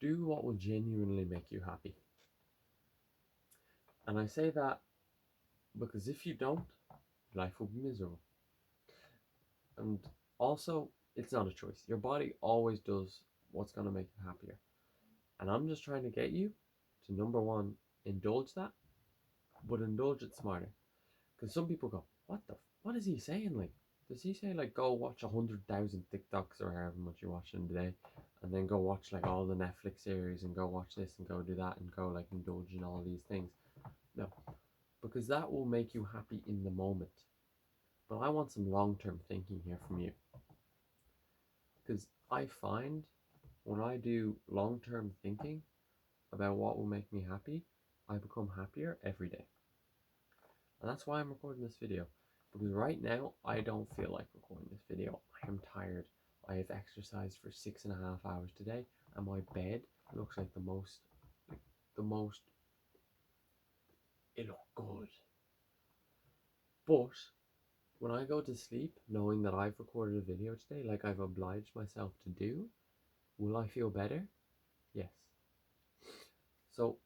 Do what will genuinely make you happy. And I say that because if you don't, life will be miserable. And also, it's not a choice. Your body always does what's going to make you happier. And I'm just trying to get you to number one, indulge that, but indulge it smarter. Because some people go, what is he saying? Like, does he say like go watch 100,000 TikToks or however much you're watching today, and then go watch like all the Netflix series and go watch this and go do that and go like indulge in all these things? No, because that will make you happy in the moment. But I want some long-term thinking here from you. Because I find when I do long-term thinking about what will make me happy, I become happier every day. And that's why I'm recording this video. Because right now, I don't feel like recording this video. I am tired. I have exercised for 6.5 hours today, and my bed looks like the most, it looked good. But when I go to sleep, knowing that I've recorded a video today, like I've obliged myself to do, will I feel better? Yes. So,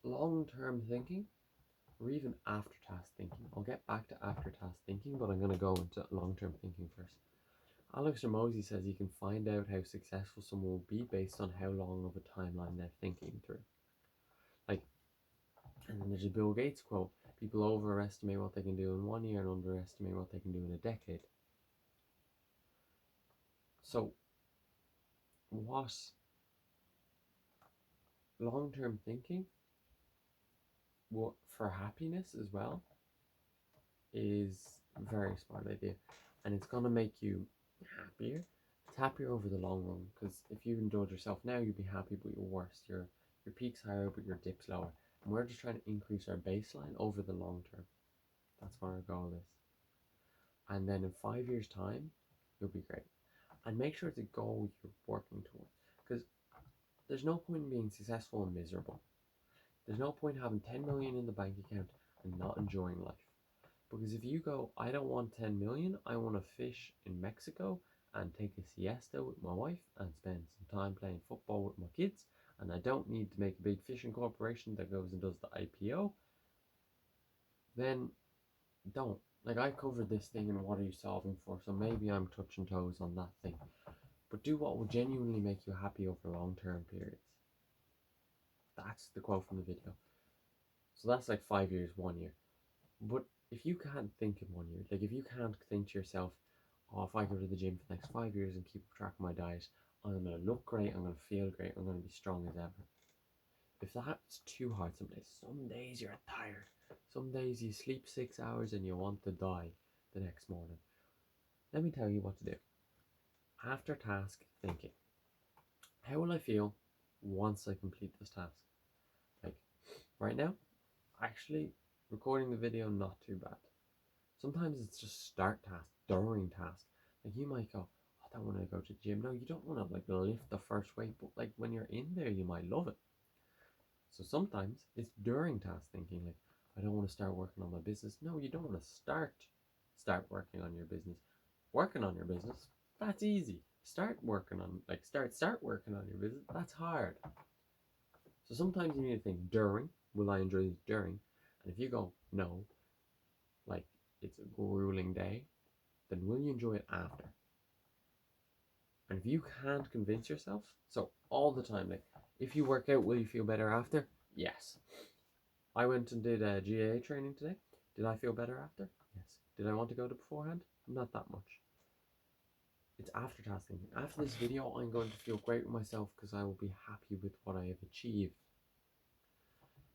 long-term thinking, or even after-task thinking. I'll get back to after-task thinking, but I'm going to go into long-term thinking first. Alex Ramosi says you can find out how successful someone will be based on how long of a timeline they're thinking through. Like, and then there's a Bill Gates quote, people overestimate what they can do in 1 year and underestimate what they can do in a decade. So, what long-term thinking for happiness as well is a very smart idea, and it's going to make you happier. It's happier over the long run, because if you indulge yourself now, you'll be happy, but you're worse. Your peak's higher, but your dip's lower. And we're just trying to increase our baseline over the long term. That's what our goal is. And then in 5 years' time, you'll be great. And make sure it's a goal you're working towards, because there's no point in being successful and miserable. There's no point having 10 million in the bank account and not enjoying life. Because if you go, I don't want 10 million, I want to fish in Mexico and take a siesta with my wife and spend some time playing football with my kids, and I don't need to make a big fishing corporation that goes and does the IPO, then don't. Like, I covered this thing in What Are You Solving For, so maybe I'm touching toes on that thing. But do what will genuinely make you happy over long-term periods. That's the quote from the video. So that's like 5 years, 1 year. But if you can't think in 1 year, like if you can't think to yourself, oh, if I go to the gym for the next 5 years and keep track of my diet, I'm going to look great, I'm going to feel great, I'm going to be strong as ever. If that's too hard some days you're tired. Some days you sleep 6 hours and you want to die the next morning. Let me tell you what to do. After task thinking. How will I feel once I complete this task? Like, right now, actually, recording the video, not too bad. Sometimes it's just start task, during task. Like, you might go, oh, I don't want to go to the gym. No, you don't want to like lift the first weight, but like when you're in there, you might love it. So sometimes it's during task thinking, like, I don't want to start working on my business. No, you don't want to start working on your business. Working on your business, that's easy. Start working on start working on your business. That's hard. So sometimes you need to think during, will I enjoy this during? And if you go, no, like it's a grueling day, then will you enjoy it after? And if you can't convince yourself, so all the time, like if you work out, will you feel better after? Yes. I went and did a GAA training today. Did I feel better after? Yes. Did I want to go to beforehand? Not that much. It's after task thinking. After this video, I'm going to feel great with myself because I will be happy with what I have achieved.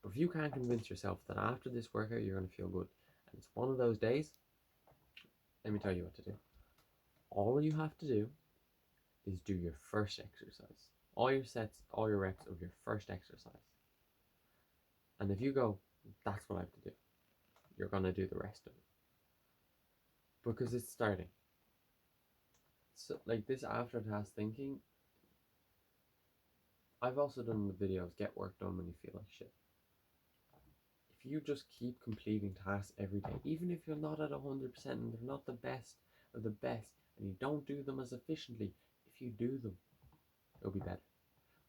But if you can't convince yourself that after this workout you're going to feel good, and it's one of those days, let me tell you what to do. All you have to do is do your first exercise. All your sets, all your reps of your first exercise. And if you go, that's what I have to do, you're going to do the rest of it. Because it's starting. So, like this after task thinking, I've also done the videos, get work done when you feel like shit. If you just keep completing tasks every day, even if you're not at 100% and they're not the best of the best, and you don't do them as efficiently, if you do them, it'll be better.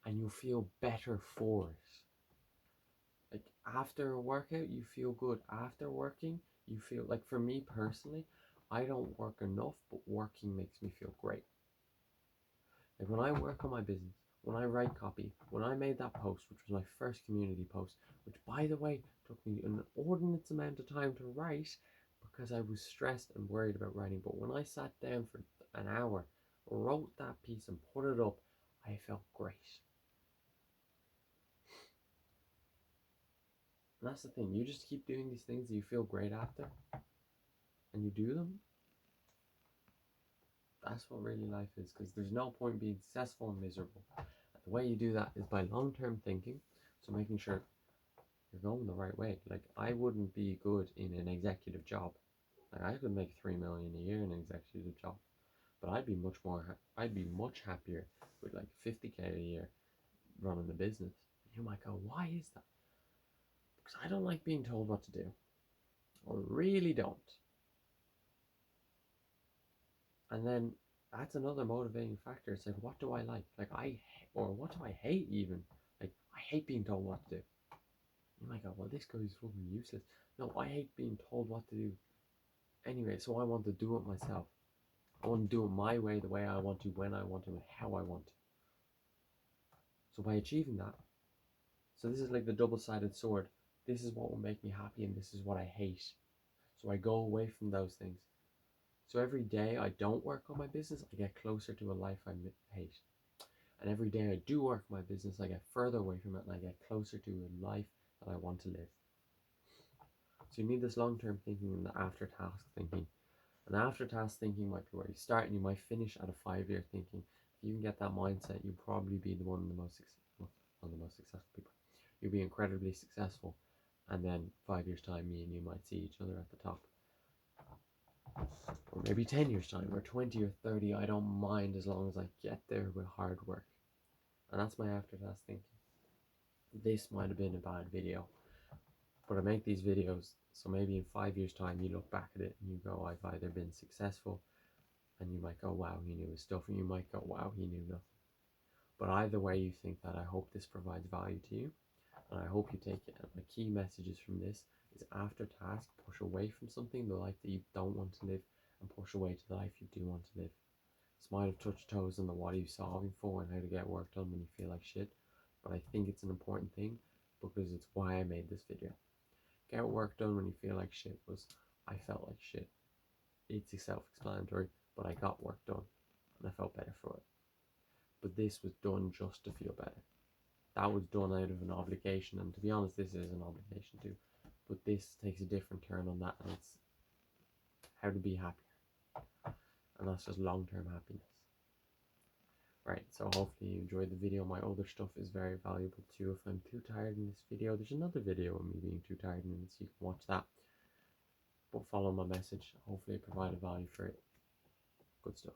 and you feel better for it. Like after a workout, you feel good. After working, you feel like, for me personally, I don't work enough, but working makes me feel great. Like when I work on my business, when I write copy, when I made that post, which was my first community post, which by the way took me an inordinate amount of time to write because I was stressed and worried about writing. But when I sat down for an hour, wrote that piece and put it up, I felt great. And that's the thing, you just keep doing these things that you feel great after, and you do them. That's what really life is, because there's no point being successful and miserable. And the way you do that is by long-term thinking, so making sure you're going the right way. Like, I wouldn't be good in an executive job. Like, I could make 3 million a year in an executive job, but I'd be much happier with like 50k a year running a business. You might go, why is that? Because I don't like being told what to do. I really don't. And then that's another motivating factor. It's like, what do I like? Like, or what do I hate even? Like, I hate being told what to do. You might go, well, this guy's fucking useless. No, I hate being told what to do. Anyway, so I want to do it myself. I want to do it my way, the way I want to, when I want to, and how I want to. So by achieving that, so this is like the double-sided sword. This is what will make me happy, and this is what I hate. So I go away from those things. So every day I don't work on my business, I get closer to a life I hate. And every day I do work on my business, I get further away from it, and I get closer to a life that I want to live. So you need this long-term thinking and the after-task thinking. And after-task thinking might be where you start, and you might finish at a 5-year thinking. If you can get that mindset, you'll probably be one of the most successful people. You'll be incredibly successful, and then 5 years time, me and you might see each other at the top. Or maybe 10 years time, or 20 or 30, I don't mind as long as I get there with hard work. And that's my after-task thinking. This might have been a bad video, but I make these videos so maybe in 5 years time you look back at it and you go, I've either been successful, and you might go, wow, he knew his stuff, and you might go, wow, he knew nothing. But either way you think that, I hope this provides value to you, and I hope you take it. And my key messages from this is, after task, push away from something, the life that you don't want to live, and push away to the life you do want to live. This might have touched toes on the what are you solving for and how to get work done when you feel like shit, but I think it's an important thing because it's why I made this video. Get work done when you feel like shit was, I felt like shit. It's self-explanatory, but I got work done and I felt better for it. But this was done just to feel better. That was done out of an obligation, and to be honest, this is an obligation too. But this takes a different turn on that, and it's how to be happier. And that's just long-term happiness. Right, so hopefully you enjoyed the video. My other stuff is very valuable too. If I'm too tired in this video, there's another video of me being too tired in it, so you can watch that. But follow my message. Hopefully I provided value for it. Good stuff.